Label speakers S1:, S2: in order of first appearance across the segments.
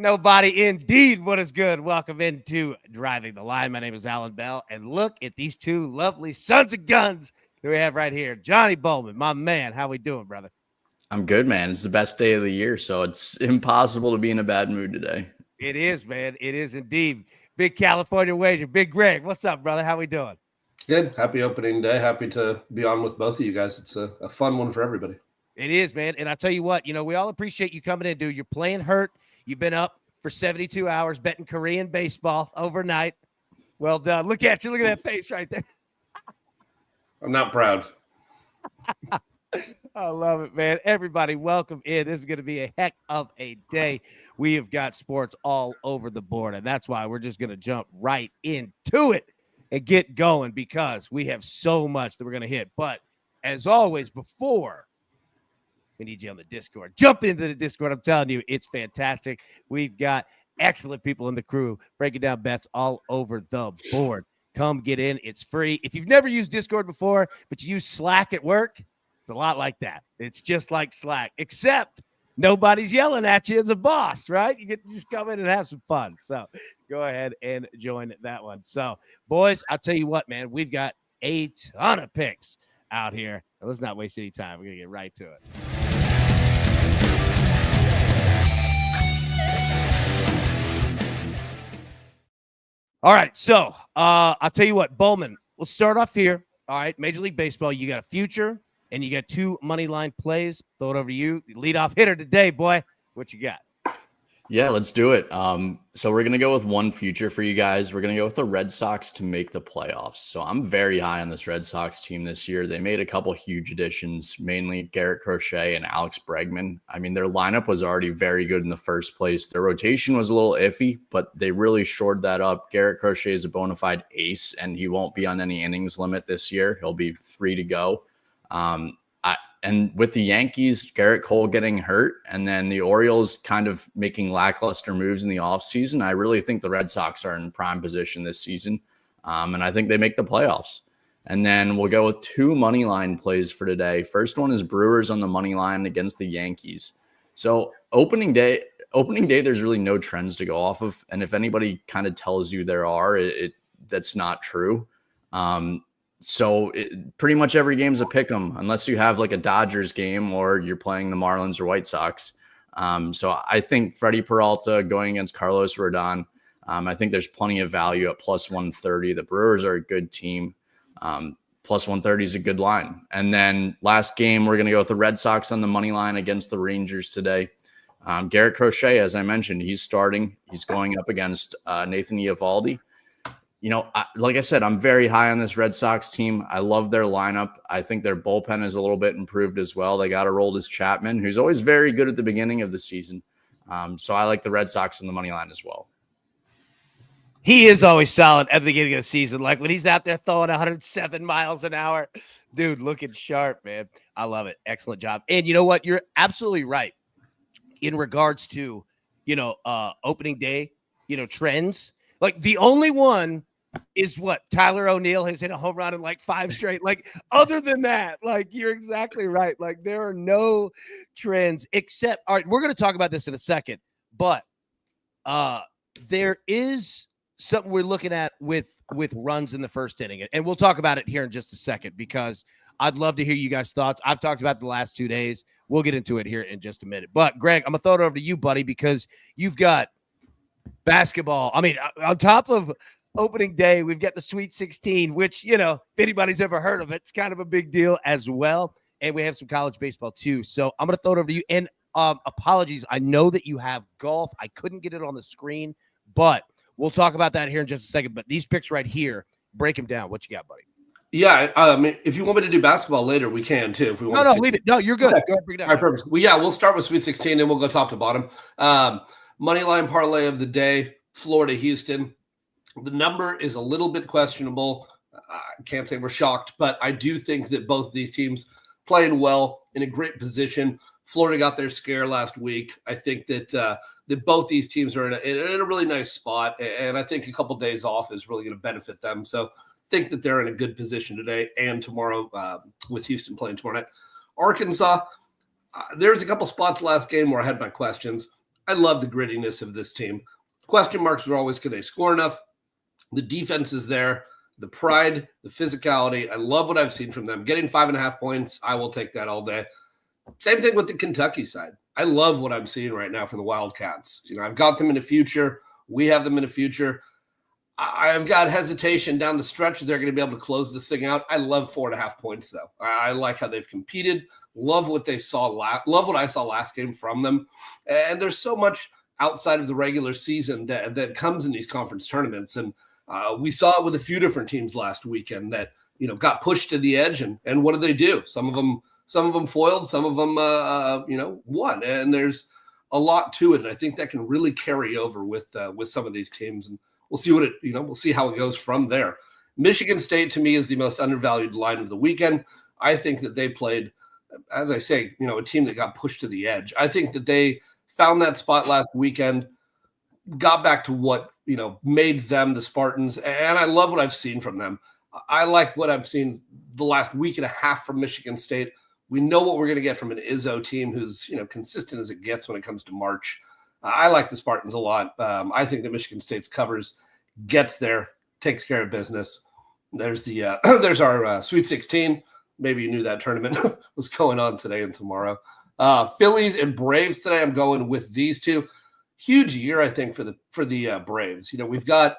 S1: Nobody indeed. What is good? Welcome into Driving the Line. My name is Alan Bell, and look at these two lovely sons of guns that we have right here. Johnny Bowman, my man. How we doing, brother?
S2: I'm good, man. It's the best day of the year, so it's impossible to be in a bad mood today.
S1: It is, man. It is indeed. Big California wager. Big Greg, what's up, brother? How we doing?
S3: Good. Happy opening day. Happy to be on with both of you guys. It's a fun one for everybody.
S1: It is, man. And I tell you what, we all appreciate you coming in, dude. You're playing hurt. You've been up for 72 hours betting Korean baseball overnight. Well done. Look at you. Look at that face right there.
S3: I'm not proud.
S1: I love it, man. Everybody, welcome in. This is going to be a heck of a day. We have got sports all over the board, and that's why we're just going to jump right into it and get going because we have so much that we're going to hit. But as always, before we need you on the Discord, jump into the Discord. I'm telling you, it's fantastic. We've got excellent people in the crew breaking down bets all over the board. Come get in. It's free. If you've never used Discord before, but you use Slack at work, it's a lot like that. It's just like Slack, except nobody's yelling at you as a boss, right? You get to just come in and have some fun. So go ahead and join that one. So, boys, I'll tell you what, man, we've got a ton of picks out here. Now, let's not waste any time. We're going to get right to it. All right, so I'll tell you what, Bowman, we'll start off here. All right, Major League Baseball, you got a future, and you got two money line plays. Throw it over to you. The leadoff hitter today, boy. What you got?
S2: Yeah, let's do it. So we're going to go with one future for you guys. We're going to go with the Red Sox to make the playoffs. So I'm very high on this Red Sox team this year. They made a couple huge additions, mainly Garrett Crochet and Alex Bregman. I mean, their lineup was already very good in the first place. Their rotation was a little iffy, but they really shored that up. Garrett Crochet is a bona fide ace, and he won't be on any innings limit this year. He'll be free to go. And with the Yankees, Garrett Cole getting hurt, and then the Orioles kind of making lackluster moves in the offseason, I really think the Red Sox are in prime position this season, and I think they make the playoffs. And then we'll go with two money line plays for today. First one is Brewers on the money line against the Yankees. So opening day, there's really no trends to go off of, and if anybody kind of tells you there are, that's not true. So pretty much every game's a pick 'em unless you have like a Dodgers game or you're playing the Marlins or White Sox. So I think Freddie Peralta going against Carlos Rodon, I think there's plenty of value at plus 130. The Brewers are a good team. Plus 130 is a good line. And then last game, we're going to go with the Red Sox on the money line against the Rangers today. Garrett Crochet, as I mentioned, he's starting. He's going up against Nathan Eovaldi. Like I said, I'm very high on this Red Sox team. I love their lineup. I think their bullpen is a little bit improved as well. They got Aroldis Chapman, who's always very good at the beginning of the season. So I like the Red Sox in the money line as well.
S1: He is always solid at the beginning of the season. Like when he's out there throwing 107 miles an hour, dude, looking sharp, man. I love it. Excellent job. And you know what? You're absolutely right in regards to, opening day, trends. Like the only one is what Tyler O'Neill has hit a home run in like 5 straight. Like other than that, like you're exactly right. Like there are no trends except, all right, we're going to talk about this in a second, but there is something we're looking at with runs in the first inning. And we'll talk about it here in just a second because I'd love to hear you guys' thoughts. I've talked about the last 2 days. We'll get into it here in just a minute. But Greg, I'm going to throw it over to you, buddy, because you've got basketball. I mean, on top of opening day, we've got the Sweet 16, which, if anybody's ever heard of it, it's kind of a big deal as well. And we have some college baseball too. So I'm going to throw it over to you. And apologies. I know that you have golf. I couldn't get it on the screen, but we'll talk about that here in just a second. But these picks right here, break them down. What you got, buddy?
S3: Yeah, if you want me to do basketball later, we can too. If we want
S1: no, leave it. No, you're good.
S3: Okay.
S1: Go ahead, bring it down.
S3: All right, perfect. Well, yeah, we'll start with Sweet 16 and we'll go top to bottom. Money line parlay of the day, Florida, Houston. The number is a little bit questionable. I can't say we're shocked, but I do think that both of these teams playing well in a great position. Florida got their scare last week. I think that both these teams are in a really nice spot, and I think a couple days off is really going to benefit them. So I think that they're in a good position today and tomorrow with Houston playing tomorrow night. Arkansas, there was a couple spots last game where I had my questions. I love the grittiness of this team. Question marks are always, can they score enough? The defense is there, the pride, the physicality. I love what I've seen from them. Getting 5.5 points, I will take that all day. Same thing with the Kentucky side. I love what I'm seeing right now from the Wildcats. You know, I've got them in the future. We have them in the future. I've got hesitation down the stretch. They're going to be able to close this thing out. I love 4.5 points, though. I like how they've competed. Love what they saw. Love what I saw last game from them. And there's so much outside of the regular season that comes in these conference tournaments. And we saw it with a few different teams last weekend that, you know, got pushed to the edge. And what did they do? Some of them foiled. Some of them, won. And there's a lot to it. And I think that can really carry over with some of these teams. And we'll see we'll see how it goes from there. Michigan State, to me, is the most undervalued line of the weekend. I think that they played, as I say, you know, a team that got pushed to the edge. I think that they found that spot last weekend, got back to what, you know, made them the Spartans. And I love what I've seen from them. I like what I've seen the last week and a half from Michigan State. We know what we're going to get from an Izzo team who's, you know, consistent as it gets when it comes to March. I like the Spartans a lot. I think that Michigan State's covers, gets there, takes care of business. There's the there's our Sweet 16. Maybe you knew that tournament was going on today and tomorrow. Phillies and Braves today. I'm going with these two. Huge year, I think, for the Braves. You know, we've got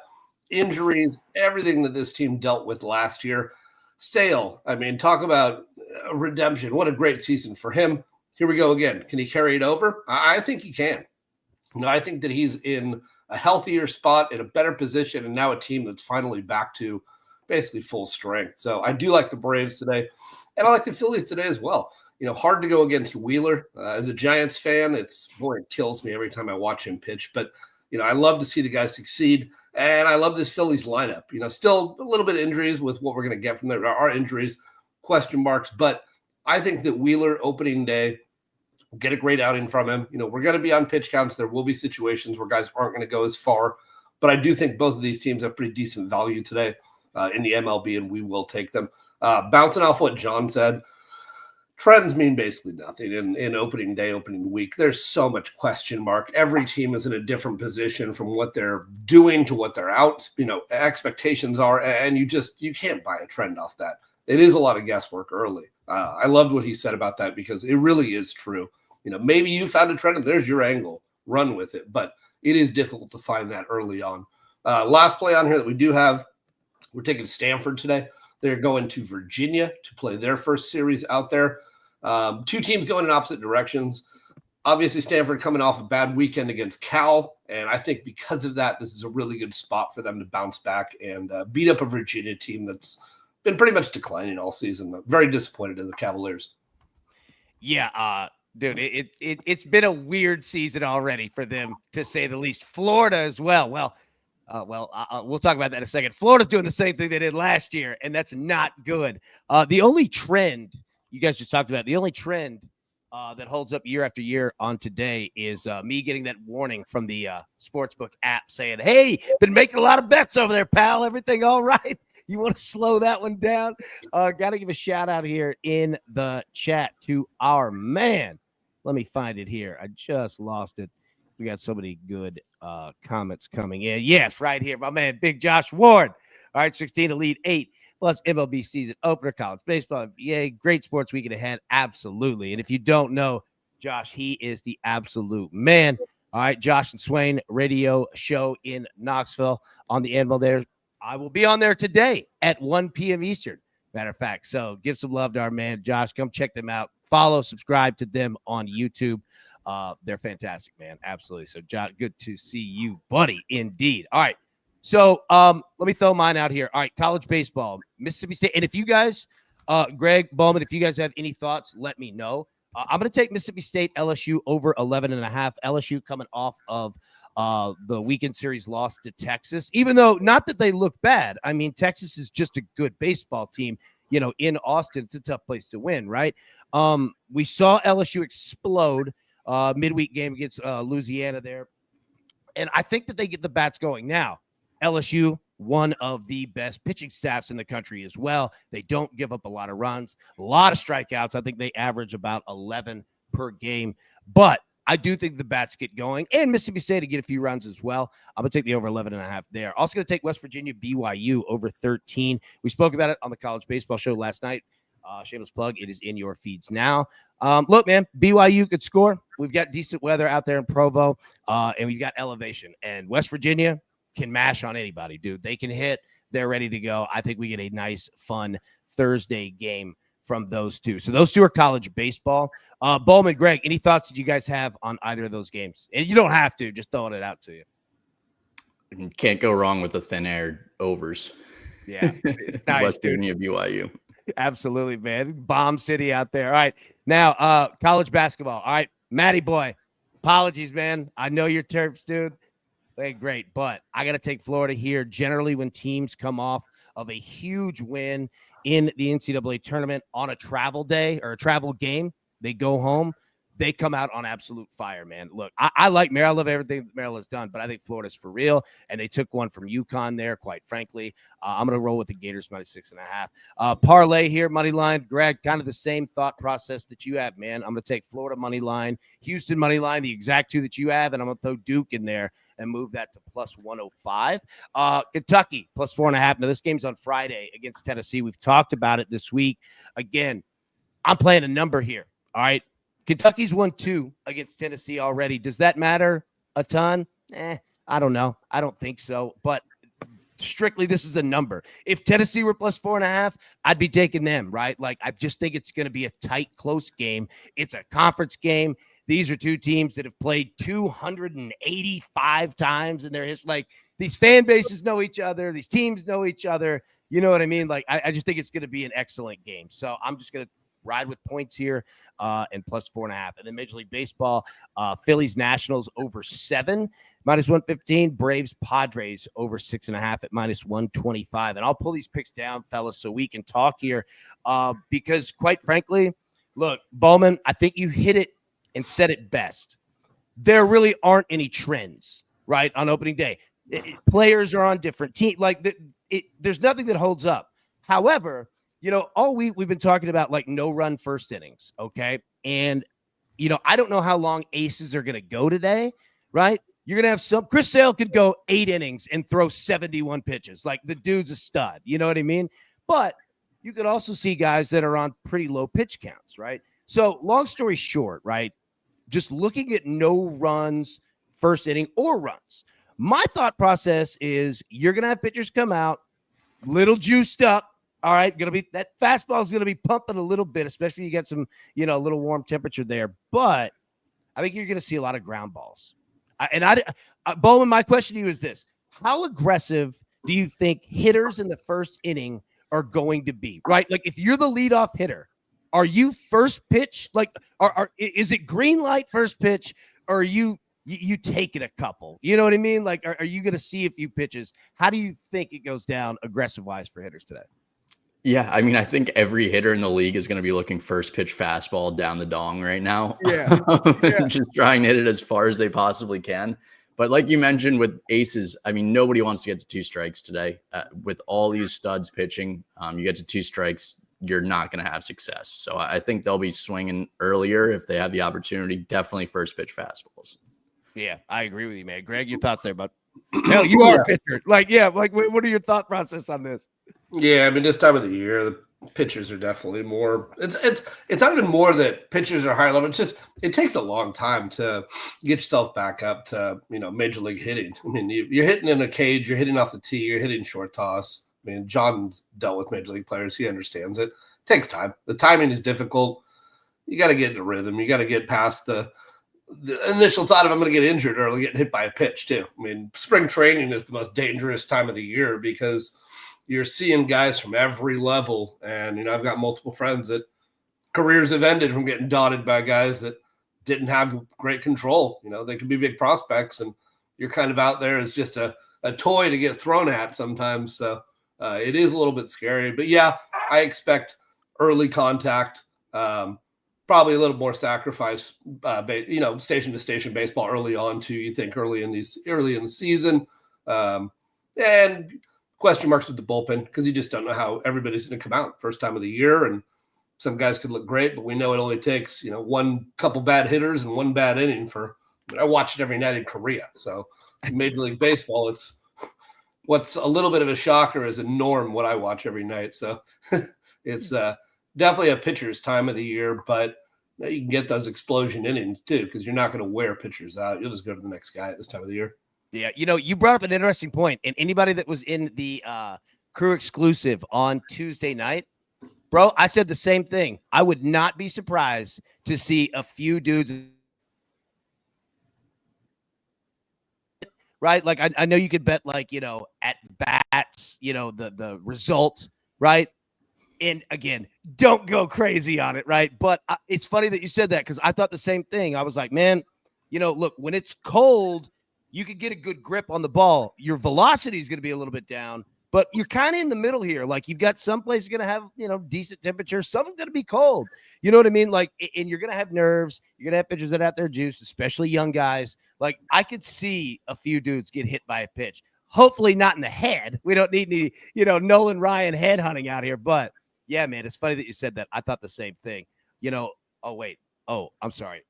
S3: injuries, everything that this team dealt with last year. Sale, I mean, talk about redemption. What a great season for him. Here we go again. Can he carry it over? I think he can. You know, I think that he's in a healthier spot, in a better position, and now a team that's finally back to basically full strength. So I do like the Braves today, and I like the Phillies today as well. You know, hard to go against Wheeler. As a Giants fan, it kills me every time I watch him pitch. But, you know, I love to see the guys succeed, and I love this Phillies lineup. You know, still a little bit of injuries with what we're going to get from there. There are injuries, question marks, but I think that Wheeler opening day, get a great outing from him. You know, we're going to be on pitch counts. There will be situations where guys aren't going to go as far, but I do think both of these teams have pretty decent value today in the MLB, and we will take them. Bouncing off what John said, trends mean basically nothing in opening day, opening week. There's so much question mark. Every team is in a different position from what they're doing to what they're out. You know, expectations are, and you can't buy a trend off that. It is a lot of guesswork early. I loved what he said about that because it really is true. You know, maybe you found a trend and there's your angle. Run with it. But it is difficult to find that early on. Last play on here that we do have, we're taking Stanford today. They're going to Virginia to play their first series out there. Two teams going in opposite directions. Obviously, Stanford coming off a bad weekend against Cal. And I think because of that, this is a really good spot for them to bounce back and beat up a Virginia team that's been pretty much declining all season. I'm very disappointed in the Cavaliers.
S1: Yeah, dude, it's been a weird season already for them, to say the least. Florida as well. We'll talk about that in a second. Florida's doing the same thing they did last year, and that's not good. The only trend you guys just talked about, the only trend that holds up year after year on today is me getting that warning from the Sportsbook app saying, hey, been making a lot of bets over there, pal. Everything all right? You want to slow that one down? Got to give a shout out here in the chat to our man. Let me find it here. I just lost it. We got so many good comments coming in. Yes, right here. My man, Big Josh Ward. All right, 16 Elite 8 plus MLB season opener, college baseball, NBA, great sports weekend ahead. Absolutely. And if you don't know Josh, he is the absolute man. All right, Josh and Swain radio show in Knoxville on the Anvil there. I will be on there today at 1 p.m. Eastern, matter of fact. So give some love to our man, Josh. Come check them out. Follow, subscribe to them on YouTube. They're fantastic, man. Absolutely. So, Josh, good to see you, buddy. Indeed. All right. So let me throw mine out here. All right, college baseball, Mississippi State. And if you guys, Greg, Bowman, if you guys have any thoughts, let me know. I'm going to take Mississippi State, LSU over 11.5. LSU coming off of the weekend series loss to Texas, even though not that they look bad. I mean, Texas is just a good baseball team. You know, in Austin, it's a tough place to win, right? We saw LSU explode midweek game against Louisiana there. And I think that they get the bats going now. LSU, one of the best pitching staffs in the country as well. They don't give up a lot of runs, a lot of strikeouts. I think they average about 11 per game. But I do think the bats get going, and Mississippi State to get a few runs as well. I'm going to take the over 11.5 there. Also going to take West Virginia BYU over 13. We spoke about it on the college baseball show last night. Shameless plug. It is in your feeds now. Look, man, BYU could score. We've got decent weather out there in Provo, and we've got elevation. And West Virginia can mash on anybody, dude. They can hit. They're ready to go. I think we get a nice, fun Thursday game from those two. So those two are college baseball. Bowman, Greg, any thoughts that you guys have on either of those games? And you don't have to, just throwing it out to you.
S2: You can't go wrong with the thin air overs.
S1: Yeah. Nice,
S2: West Virginia, BYU.
S1: Absolutely, man. Bomb city out there. All right. Now, college basketball. All right. Matty boy, apologies, man. I know you're Terps, dude. They're great, but I got to take Florida here. Generally, when teams come off of a huge win in the NCAA tournament on a travel day or a travel game, they go home, they come out on absolute fire, man. Look, I like Maryland. I love everything that Maryland's done, but I think Florida's for real, and they took one from UConn there, quite frankly. I'm going to roll with the Gators minus 6.5. Parlay here, money line. Greg, kind of the same thought process that you have, man. I'm going to take Florida money line, Houston money line, the exact two that you have, and I'm going to throw Duke in there and move that to plus 105. Kentucky, plus 4.5. Now, this game's on Friday against Tennessee. We've talked about it this week. Again, I'm playing a number here, all right? Kentucky's won 2 against Tennessee already. Does that matter a ton? I don't know. I don't think so. But strictly, this is a number. If Tennessee were plus 4.5, I'd be taking them, right? Like, I just think it's going to be a tight, close game. It's a conference game. These are two teams that have played 285 times in their history. Like, these fan bases know each other. These teams know each other. You know what I mean? Like, I just think it's going to be an excellent game. So I'm just going to ride with points here and plus 4.5. And then Major League Baseball, Phillies Nationals over 7, minus 115. Braves Padres over 6.5 at minus 125. And I'll pull these picks down, fellas, so we can talk here because, quite frankly, look, Bowman, I think you hit it and said it best. There really aren't any trends, right, on opening day. Players are on different teams. Like, there's nothing that holds up. However, you know, all week we've been talking about, like, no-run first innings, okay? And, you know, I don't know how long aces are going to go today, right? You're going to have some – Chris Sale could go 8 innings and throw 71 pitches. Like, the dude's a stud. You know what I mean? But you could also see guys that are on pretty low pitch counts, right? So, long story short, right, just looking at no runs first inning or runs, my thought process is you're going to have pitchers come out, little juiced up. All right, that fastball is going to be pumping a little bit, especially you get some, you know, a little warm temperature there. But I think you're going to see a lot of ground balls. Bowman, my question to you is this: how aggressive do you think hitters in the first inning are going to be? Right, like if you're the leadoff hitter, are you first pitch? Like, is it green light first pitch, or are you taking a couple? You know what I mean? Like, are you going to see a few pitches? How do you think it goes down aggressive wise for hitters today?
S2: Yeah, I mean, I think every hitter in the league is going to be looking first pitch fastball down the dong right now.
S1: Yeah.
S2: Just trying to hit it as far as they possibly can. But like you mentioned with aces, I mean, nobody wants to get to 2 strikes today. With all these studs pitching, you get to 2 strikes, you're not going to have success. So I think they'll be swinging earlier if they have the opportunity. Definitely first pitch fastballs.
S1: Yeah, I agree with you, man. Greg, your thoughts there, bud? Hell, you are a pitcher. Like, what are your thought process on this?
S3: Yeah, I mean, this time of the year, the pitchers are definitely more. It's not even more that pitchers are higher level. It's just it takes a long time to get yourself back up to, you know, major league hitting. I mean, you're hitting in a cage, you're hitting off the tee, you're hitting short toss. I mean, John's dealt with major league players; he understands it. It takes time. The timing is difficult. You got to get in a rhythm. You got to get past the initial thought of I'm going to get injured or I'll get hit by a pitch too. I mean, spring training is the most dangerous time of the year because you're seeing guys from every level. And, you know, I've got multiple friends that careers have ended from getting dotted by guys that didn't have great control. You know, they could be big prospects and you're kind of out there as just a toy to get thrown at sometimes. So it is a little bit scary, but yeah, I expect early contact, probably a little more sacrifice, you know, station to station baseball early on too. You think early in the season, and question marks with the bullpen because you just don't know how everybody's going to come out first time of the year. And some guys could look great, but we know it only takes, one couple bad hitters and one bad inning I watch it every night in Korea. So Major League Baseball, it's what's a little bit of a shocker is a norm what I watch every night. So it's definitely a pitcher's time of the year, but you can get those explosion innings too, because you're not going to wear pitchers out. You'll just go to the next guy at this time of the year.
S1: Yeah, you brought up an interesting point, and anybody that was in the Crew exclusive on Tuesday night, bro, I said the same thing. I would not be surprised to see a few dudes, right? Like I know you could bet at bats, the result, right? And again, don't go crazy on it, right? But it's funny that you said that because I thought the same thing. I was like, man, look, when it's cold, you could get a good grip on the ball. Your velocity is going to be a little bit down, but you're kind of in the middle here. Like you've got some places going to have, decent temperature. Some going to be cold. You know what I mean? Like, and you're going to have nerves. You're going to have pitchers that are out there juice, especially young guys. Like I could see a few dudes get hit by a pitch. Hopefully not in the head. We don't need any, Nolan Ryan head hunting out here, but yeah, man, it's funny that you said that. I thought the same thing. Oh, wait. Oh, I'm sorry.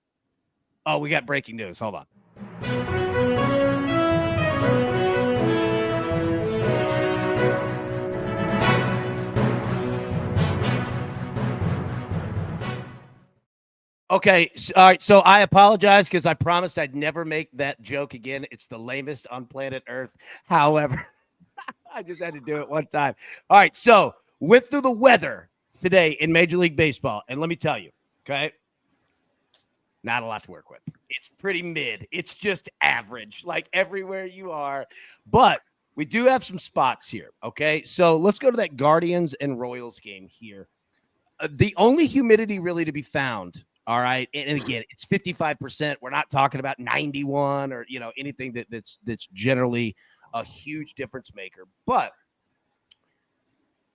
S1: Oh, we got breaking news. Hold on. Okay. All right. So I apologize because I promised I'd never make that joke again. It's the lamest on planet Earth. However, I just had to do it one time. All right. So went through the weather today in Major League Baseball. And let me tell you, okay, not a lot to work with. It's pretty mid. It's just average, like everywhere you are. But we do have some spots here, okay? So let's go to that Guardians and Royals game here. The only humidity really to be found, all right, and again, it's 55%. We're not talking about 91 or, anything that's generally a huge difference maker. But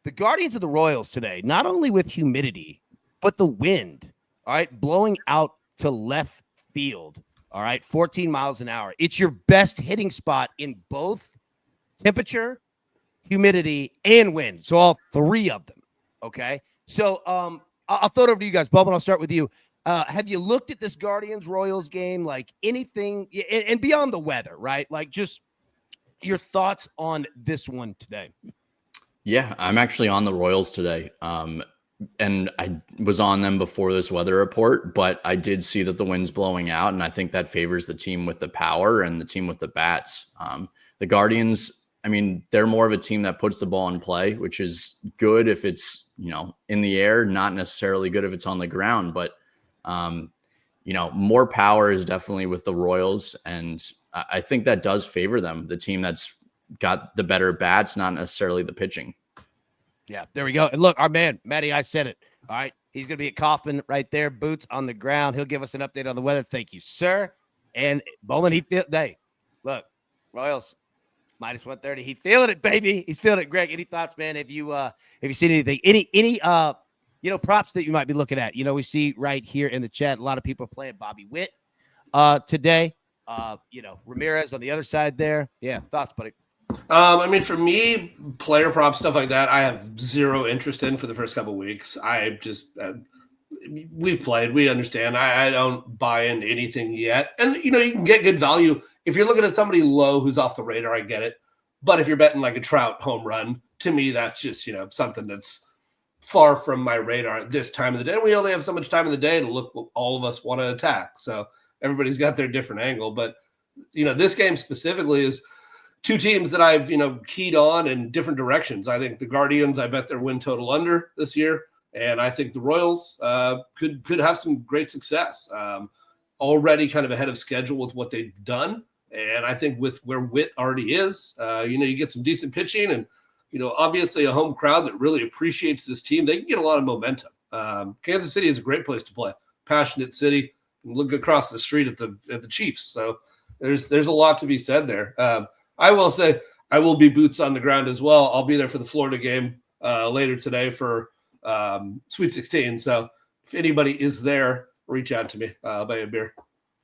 S1: the Guardians of the Royals today, not only with humidity, but the wind, all right, blowing out to left field, all right, 14 miles an hour. It's your best hitting spot in both temperature, humidity, and wind. So all three of them, okay? So I'll throw it over to you guys. Bob, and I'll start with you. Have you looked at this Guardians-Royals game, like anything, and beyond the weather, right? Like just your thoughts on this one today.
S2: Yeah, I'm actually on the Royals today. And I was on them before this weather report, but I did see that the wind's blowing out, and I think that favors the team with the power and the team with the bats. The Guardians, I mean, they're more of a team that puts the ball in play, which is good if it's, in the air, not necessarily good if it's on the ground, but, more power is definitely with the Royals. And I think that does favor them, the team that's got the better bats, not necessarily the pitching.
S1: Yeah, there we go. And look, our man, Matty, I said it. All right. He's going to be at Kaufman right there, boots on the ground. He'll give us an update on the weather. Thank you, sir. And Bowman, look, Royals, minus 130. He feeling it, baby. He's feeling it. Greg, any thoughts, man? Have you seen anything? Any props that you might be looking at? We see right here in the chat, a lot of people are playing Bobby Witt today. Ramirez on the other side there. Yeah, thoughts, buddy?
S3: For me, player prop stuff like that, I have zero interest in for the first couple of weeks. I just we've played, we understand. I don't buy into anything yet, and you can get good value if you're looking at somebody low who's off the radar. I get it, but if you're betting like a Trout home run, to me that's just something that's far from my radar at this time of the day. And we only have so much time in the day to look what all of us want to attack. So everybody's got their different angle, but this game specifically is two teams that I've, keyed on in different directions. I think the Guardians, I bet their win total under this year. And I think the Royals could have some great success. Already kind of ahead of schedule with what they've done. And I think with where Witt already is, you get some decent pitching and, obviously a home crowd that really appreciates this team. They can get a lot of momentum. Kansas City is a great place to play. Passionate city. And look across the street at the Chiefs. So there's a lot to be said there. I will say I will be boots on the ground as well. I'll be there for the Florida game later today for Sweet 16. So if anybody is there, reach out to me. I'll buy a beer.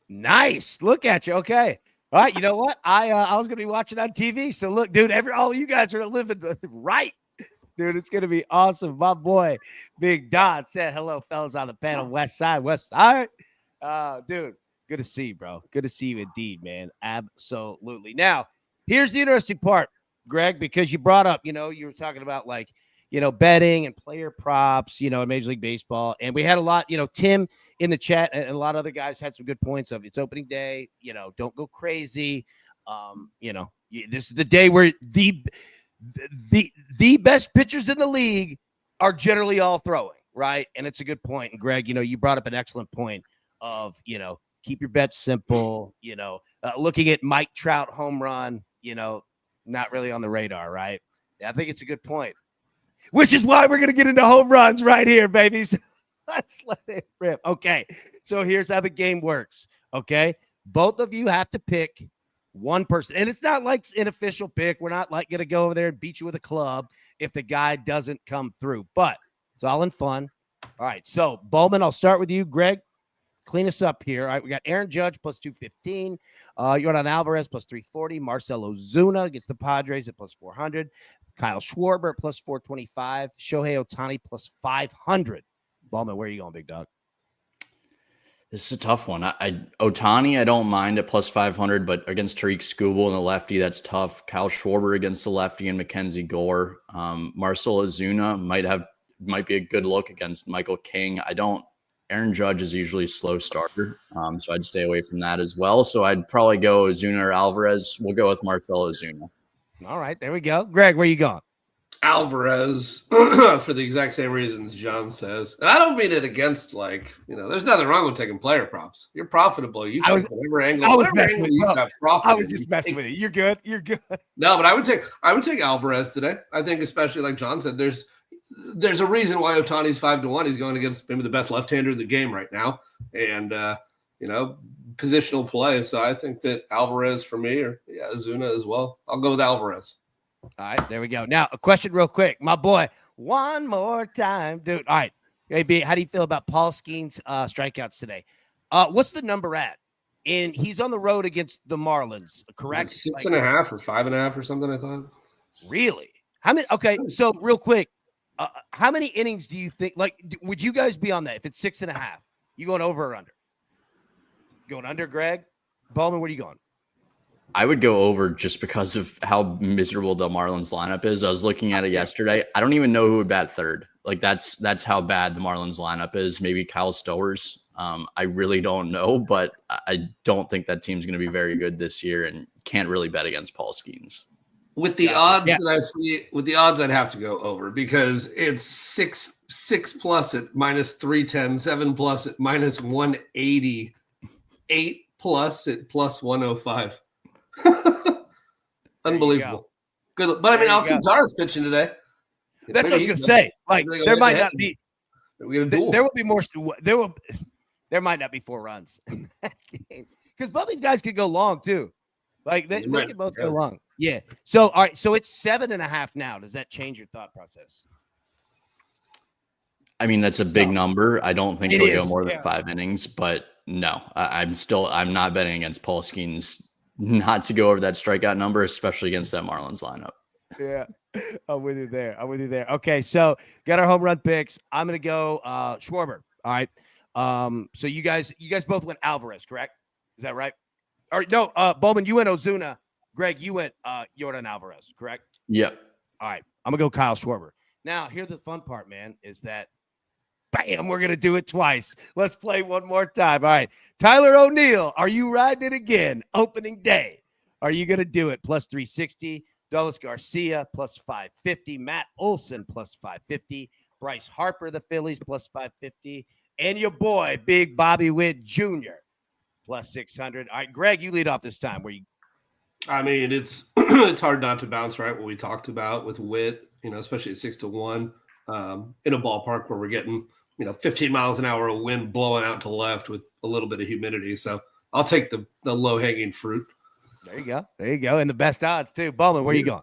S1: Nice. Look at you. Okay. All right. You know what? I was going to be watching on TV. So look, dude, all of you guys are living right. dude. It's going to be awesome. My boy, Big Don, said hello, fellas on the panel. West Side. Dude, good to see you, bro. Good to see you indeed, man. Absolutely. Now, here's the interesting part, Greg, because you brought up, you were talking about betting and player props, in Major League Baseball. And we had a lot, Tim in the chat and a lot of other guys had some good points of it's opening day, don't go crazy. This is the day where the best pitchers in the league are generally all throwing, right? And it's a good point. And Greg, you brought up an excellent point of, keep your bets simple, looking at Mike Trout home run, not really on the radar, right? I think it's a good point, which is why we're going to get into home runs right here, babies. Let's let it rip. Okay, so here's how the game works, okay? Both of you have to pick one person, and it's not like an official pick. We're not going to go over there and beat you with a club if the guy doesn't come through, but it's all in fun. All right, so Bowman, I'll start with you. Greg, clean us up here. All right, we got Aaron Judge plus 215, Yordan Alvarez plus 340, Marcell Ozuna against the Padres at plus 400, Kyle Schwarber plus 425, Shohei Ohtani plus 500. Bowman, where are you going, big dog?
S2: This is a tough one. Ohtani, I don't mind at plus 500, but against Tariq Skubal and the lefty, that's tough. Kyle Schwarber against the lefty and Mackenzie Gore. Marcell Ozuna might be a good look against Michael King. Aaron Judge is usually a slow starter, so I'd stay away from that as well. So I'd probably go Ozuna or Alvarez. We'll go with Marcell Ozuna.
S1: All right, there we go. Greg, where you going?
S3: Alvarez for the exact same reasons John says. And I don't mean it against there's nothing wrong with taking player props. You're profitable. You take whatever angle you got profit.
S1: I was just messing with you. You're good. You're good.
S3: No, but I would take Alvarez today. I think especially like John said, there's a reason why Ohtani's 5-1. He's going against maybe the best left-hander in the game right now. And positional play. So I think that Alvarez for me or Ozuna as well. I'll go with Alvarez.
S1: All right, there we go. Now, a question real quick. My boy, one more time, dude. All right. Hey, B, how do you feel about Paul Skeens' strikeouts today? What's the number at? And he's on the road against the Marlins, correct?
S3: 6.5 or 5.5 or something, I thought.
S1: Really? How many? Okay, so real quick, how many innings do you think, would you guys be on that? If it's 6.5, you going over or under? Going under, Greg? Bowman, where are you going?
S2: I would go over just because of how miserable the Marlins lineup is. I was looking at it yesterday. I don't even know who would bat third. That's how bad the Marlins lineup is. Maybe Kyle Stowers. I really don't know, but I don't think that team's going to be very good this year and can't really bet against Paul Skeens.
S3: With the odds that I see, I'd have to go over because it's six plus at minus 310, 7 plus at minus 180, 8 plus at plus 105. Unbelievable. Good, but I mean, Alcantara's pitching today.
S1: That's what I was going to say. There might not be. There will be more. There might not be 4 runs because both these guys could go long too. They can both go long. Yeah. So all right. So it's 7.5 now. Does that change your thought process?
S2: I mean, that's a big number. I don't think it'll go more than 5 innings, but no, I'm not betting against Paul Skeens not to go over that strikeout number, especially against that Marlins lineup.
S1: Yeah, I'm with you there. Okay, so got our home run picks. I'm gonna go Schwarber. All right. So you guys both went Alvarez, correct? Is that right? Or no, Bowman, you went Ozuna. Greg, you went Yordan Alvarez, correct?
S2: Yep.
S1: All right. I'm gonna go Kyle Schwarber. Now, here's the fun part, man, is that bam, we're gonna do it twice. Let's play one more time. All right. Tyler O'Neill, are you riding it again? Opening day. Are you gonna do it? Plus 360. Dulles Garcia plus 550. Matt Olson plus 550. Bryce Harper, the Phillies, plus 550. And your boy, Big Bobby Witt Jr. plus 600. All right, Greg, you lead off this time.
S3: I mean, it's it's hard not to bounce right what we talked about with Witt, especially at 6-1 in a ballpark where we're getting 15 miles an hour of wind blowing out to the left with a little bit of humidity. So I'll take the low hanging fruit. There
S1: you go. And the best odds too. Bowman, where are you going?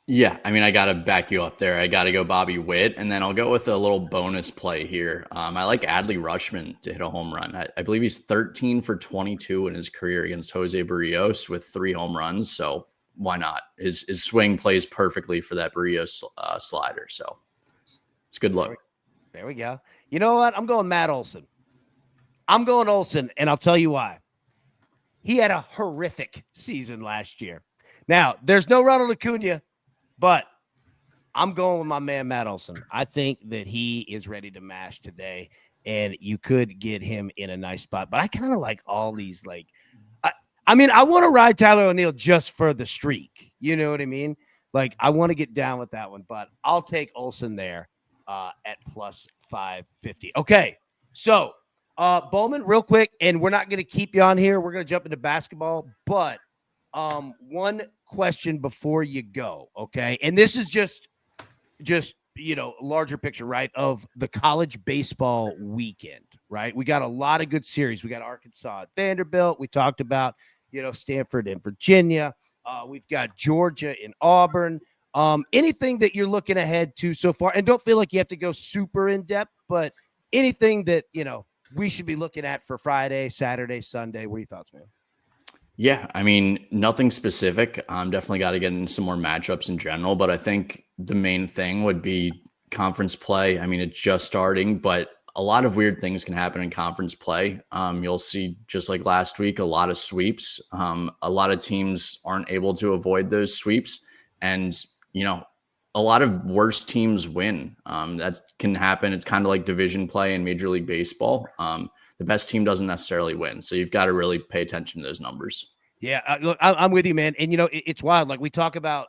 S2: Yeah, I mean, I got to back you up there. I got to go Bobby Witt, and then I'll go with a little bonus play here. I like Adley Rutschman to hit a home run. I believe he's 13 for 22 in his career against Jose Barrios with 3 home runs. So why not? His swing plays perfectly for that Barrios slider. So it's good luck.
S1: There we go. You know what? I'm going Matt Olson. I'm going Olson, and I'll tell you why. He had a horrific season last year. Now, there's no Ronald Acuna, but I'm going with my man, Matt Olson. I think that he is ready to mash today, and you could get him in a nice spot. But I kind of like all these, like, I mean, I want to ride Tyler O'Neill just for the streak. You know what I mean? Like, I want to get down with that one, but I'll take Olson there at plus 550. Okay, so Bowman, real quick, and we're not going to keep you on here. We're going to jump into basketball, but one question before you go, okay? And this is just larger picture, right, of the college baseball weekend, right? We got a lot of good series. We got Arkansas at Vanderbilt. We talked about, Stanford and Virginia. We've got Georgia and Auburn. Anything that you're looking ahead to so far, and don't feel like you have to go super in depth, but anything that, we should be looking at for Friday, Saturday, Sunday. What are your thoughts, man?
S2: Yeah, I mean, nothing specific. Definitely got to get into some more matchups in general, but I think the main thing would be conference play. I mean, it's just starting, but a lot of weird things can happen in conference play. You'll see, just like last week, a lot of sweeps. A lot of teams aren't able to avoid those sweeps, and a lot of worse teams win. That can happen. It's kind of like division play in Major League Baseball. The best team doesn't necessarily win. So you've got to really pay attention to those numbers.
S1: Yeah, look, I'm with you, man. And, it's wild. Like we talk about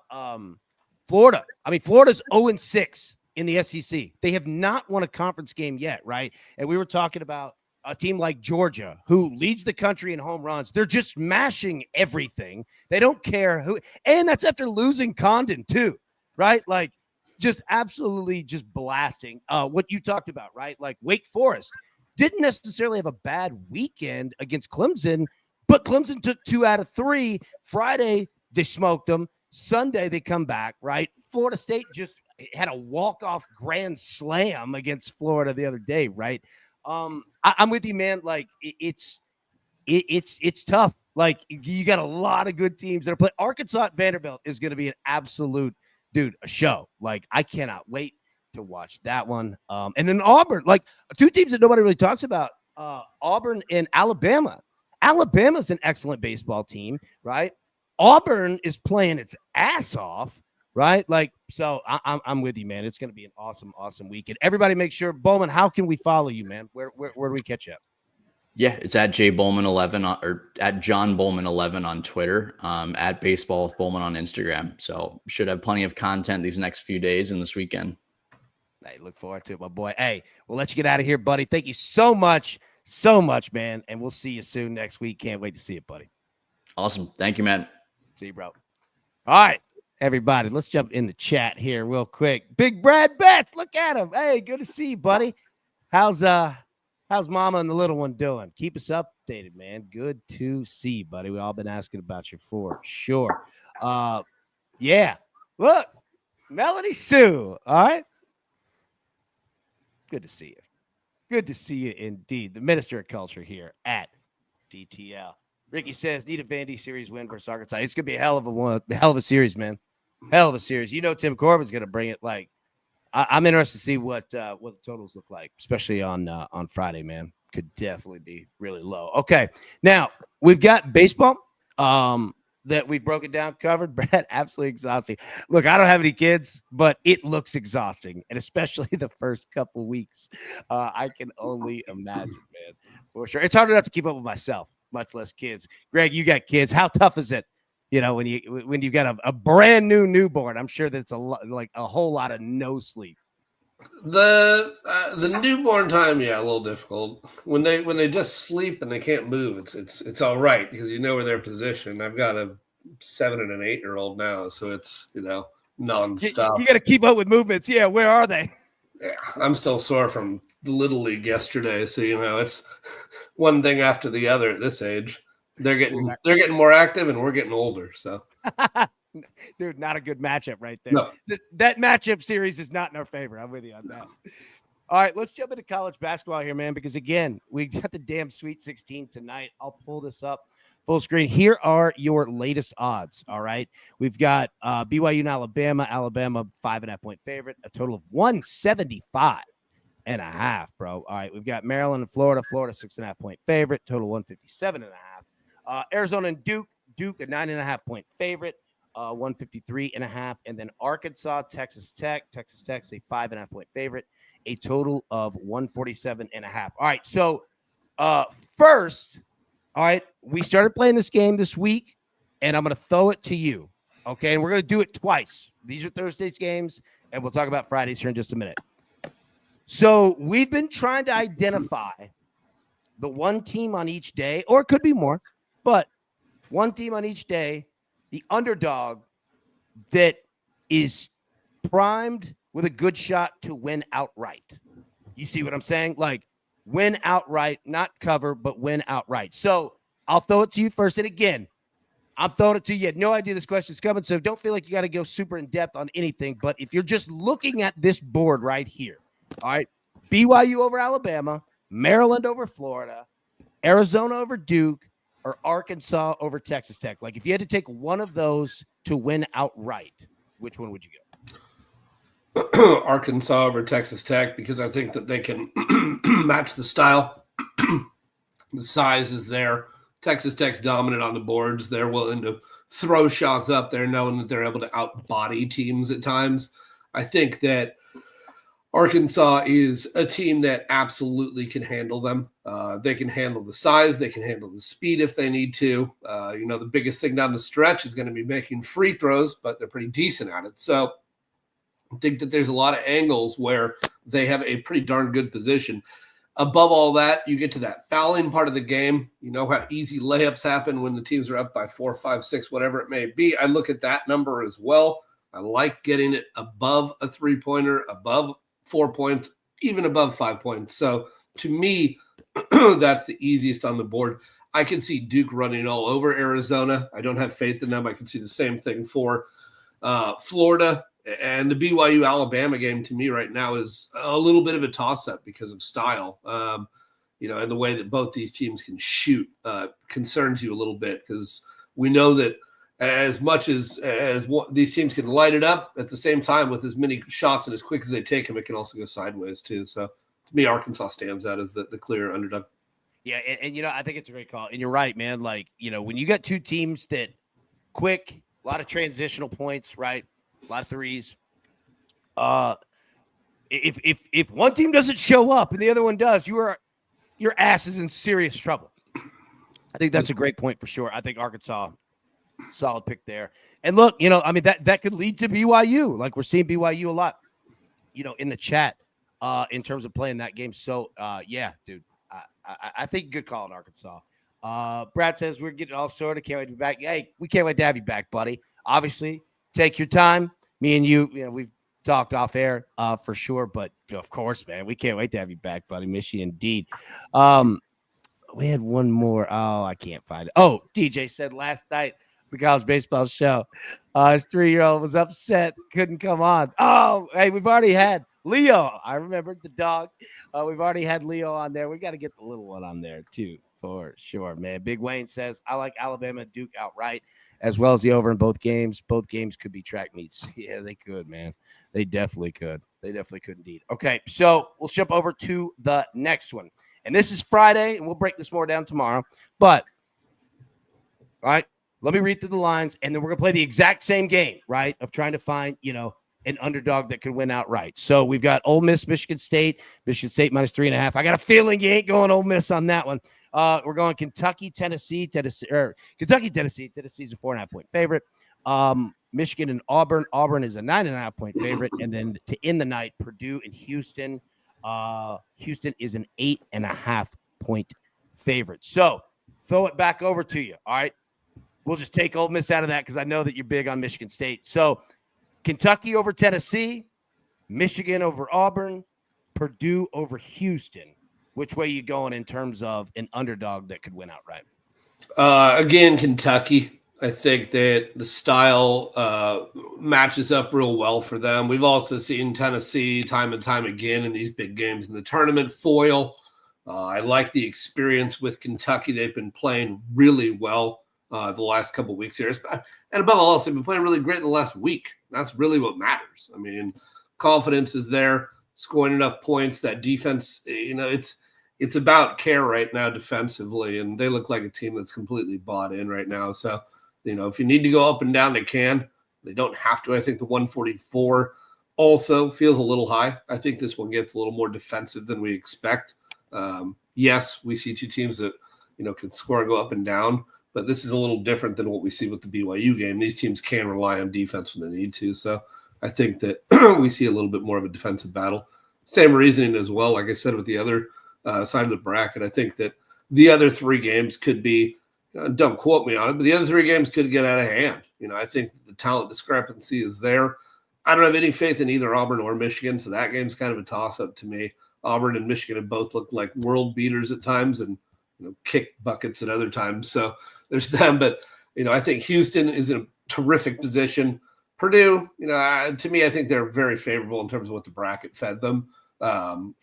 S1: Florida. I mean, Florida's 0-6 in the SEC. They have not won a conference game yet, right? And we were talking about a team like Georgia, who leads the country in home runs. They're just smashing everything. They don't care who. And that's after losing Condon, too, right? Like, just absolutely just blasting what you talked about, right? Like Wake Forest didn't necessarily have a bad weekend against Clemson, but Clemson took 2 out of 3. Friday, they smoked them. Sunday, they come back, right? Florida State just had a walk-off grand slam against Florida the other day, right? I'm with you, man. Like, it's tough. Like, you got a lot of good teams that are playing. Arkansas at Vanderbilt is going to be an absolute, a show. Like, I cannot wait to watch that one. And then Auburn, like two teams that nobody really talks about, Auburn and Alabama. Alabama's an excellent baseball team, right? Auburn is playing its ass off, right? Like, so I'm with you, man. It's going to be an awesome, awesome weekend. Everybody make sure, Bowman, how can we follow you, man? Where do we catch you up?
S2: Yeah, it's at jbowman11 or at johnbowman11 on Twitter, at baseball with Bowman on Instagram. So should have plenty of content these next few days and this weekend.
S1: Hey, look forward to it, my boy. Hey, we'll let you get out of here, buddy. Thank you so much, man. And we'll see you soon next week. Can't wait to see it, buddy.
S2: Awesome. Thank you, man.
S1: See you, bro. All right, everybody, let's jump in the chat here real quick. Big Brad Betts, look at him. Hey, good to see you, buddy. How's Mama and the little one doing? Keep us updated, man. Good to see you, buddy. We all been asking about you for sure. Yeah. Look, Melody Sue. All right. Good to see you. Good to see you indeed. The Minister of Culture here at DTL. Ricky says, need a Vandy series win versus Arkansas. It's going to be a hell of a series, man. Hell of a series. Tim Corbin's going to bring it. Like, I'm interested to see what the totals look like, especially on Friday, man. Could definitely be really low. Okay. Now, we've got baseball that we broke it down, covered. Brad, absolutely exhausting. Look, I don't have any kids, but it looks exhausting, and especially the first couple weeks. I can only imagine, man, for sure. It's hard enough to keep up with myself, much less kids. Greg, you got kids. How tough is it? When you've got a brand new newborn? I'm sure that's a whole lot of no sleep.
S3: The newborn time, yeah, a little difficult. When they just sleep and they can't move, it's all right because you know where they're positioned. I've got a 7 and an 8-year-old now, so it's nonstop.
S1: You got to keep up with movements. Yeah, where are they?
S3: Yeah, I'm still sore from Little League yesterday, so it's one thing after the other at this age. They're getting more active, and we're getting older. So,
S1: dude, not a good matchup right there.
S3: No.
S1: That matchup series is not in our favor. I'm with you on that. All right, let's jump into college basketball here, man, because again, we got the damn Sweet 16 tonight. I'll pull this up. Full screen. Here are your latest odds. All right. We've got BYU and Alabama. Alabama 5.5-point favorite. A total of 175.5, bro. All right. We've got Maryland and Florida. Florida 6.5-point favorite. Total 157.5. Arizona and Duke. Duke a 9.5-point favorite. 153.5. And then Arkansas, Texas Tech. Texas Tech's a 5.5-point favorite. A total of 147.5. All right. So first. All right, we started playing this game this week, and I'm going to throw it to you, okay? And we're going to do it twice. These are Thursday's games, and we'll talk about Fridays here in just a minute. So we've been trying to identify the one team on each day, or it could be more, but one team on each day, the underdog that is primed with a good shot to win outright. You see what I'm saying? Like, win outright, not cover, but win outright. So I'll throw it to you first. And again, I'm throwing it to you. You had no idea this question's coming, so don't feel like you got to go super in depth on anything. But if you're just looking at this board right here, all right, BYU over Alabama, Maryland over Florida, Arizona over Duke, or Arkansas over Texas Tech. Like if you had to take one of those to win outright, which one would you go?
S3: Arkansas over Texas Tech, because I think that they can match the style. The size is there. Texas Tech's dominant on the boards. They're willing to throw shots up there, knowing that they're able to outbody teams at times. I think that Arkansas is a team that absolutely can handle them. They can handle the size. They can handle the speed if they need to. The biggest thing down the stretch is going to be making free throws, but they're pretty decent at it. So I think that there's a lot of angles where they have a pretty darn good position. Above all that, you get to that fouling part of the game. You know how easy layups happen when the teams are up by 4, 5, 6, whatever it may be. I look at that number as well. I like getting it above a three-pointer, above 4 points, even above 5 points. So to me, that's the easiest on the board. I can see Duke running all over Arizona. I don't have faith in them. I can see the same thing for Florida. And the BYU-Alabama game to me right now is a little bit of a toss-up because of style. And the way that both these teams can shoot concerns you a little bit, because we know that as much as these teams can light it up, at the same time with as many shots and as quick as they take them, it can also go sideways too. So to me, Arkansas stands out as the clear underdog.
S1: Yeah, and I think it's a great call. And you're right, man. Like, when you got two teams that quick, a lot of transitional points, right? A lot of threes. If one team doesn't show up and the other one does, your ass is in serious trouble. I think that's a great point for sure. I think Arkansas, solid pick there. And look, that could lead to BYU. Like we're seeing BYU a lot, in the chat, in terms of playing that game. So, yeah, dude, I think good call in Arkansas. Brad says we're getting all sorted. Can't wait to be back. Hey, we can't wait to have you back, buddy. Obviously, take your time. Me and you, we've talked off air for sure, but of course, man, we can't wait to have you back, buddy. Miss you indeed. We had one more. Oh, I can't find it. Oh, DJ said last night, the college baseball show, his 3-year-old was upset, couldn't come on. Oh, hey, we've already had Leo. I remembered the dog. We've already had Leo on there. We got to get the little one on there too, for sure, man. Big Wayne says, I like Alabama and Duke outright, as well as the over in both games. Both games could be track meets. Yeah, they could, man. They definitely could. They definitely could indeed. Okay, so we'll jump over to the next one. And this is Friday, and we'll break this more down tomorrow. But, all right, let me read through the lines, and then we're going to play the exact same game, right, of trying to find, an underdog that could win outright. So we've got Ole Miss, Michigan State minus 3.5. I got a feeling you ain't going Ole Miss on that one. We're going Kentucky, Tennessee. Tennessee's a 4.5-point favorite. Michigan and Auburn. Auburn is a 9.5-point favorite. And then to end the night, Purdue and Houston. Houston is an 8.5-point favorite. So throw it back over to you. All right. We'll just take Ole Miss out of that because I know that you're big on Michigan State. So Kentucky over Tennessee, Michigan over Auburn, Purdue over Houston. Which way you going in terms of an underdog that could win outright?
S3: Again, Kentucky. I think that the style matches up real well for them. We've also seen Tennessee time and time again in these big games in the tournament foil I like the experience with Kentucky. They've been playing really well the last couple of weeks here. And above all else, they've been playing really great in the last week. That's really what matters. I mean, confidence is there, scoring enough points. That defense, it's about care right now defensively, and they look like a team that's completely bought in right now. So, if you need to go up and down, they can. They don't have to. I think the 144 also feels a little high. I think this one gets a little more defensive than we expect. Yes, we see two teams that, can score and go up and down, but this is a little different than what we see with the BYU game. These teams can rely on defense when they need to. So I think that we see a little bit more of a defensive battle. Same reasoning as well, like I said, with the other side of the bracket. I think that the other three games could be, don't quote me on it, but the other three games could get out of hand. I think the talent discrepancy is there. I don't have any faith in either Auburn or Michigan, so that game's kind of a toss-up to me. Auburn and Michigan have both looked like world beaters at times and kick buckets at other times. So there's them. But, I think Houston is in a terrific position. Purdue, to me, I think they're very favorable in terms of what the bracket fed them.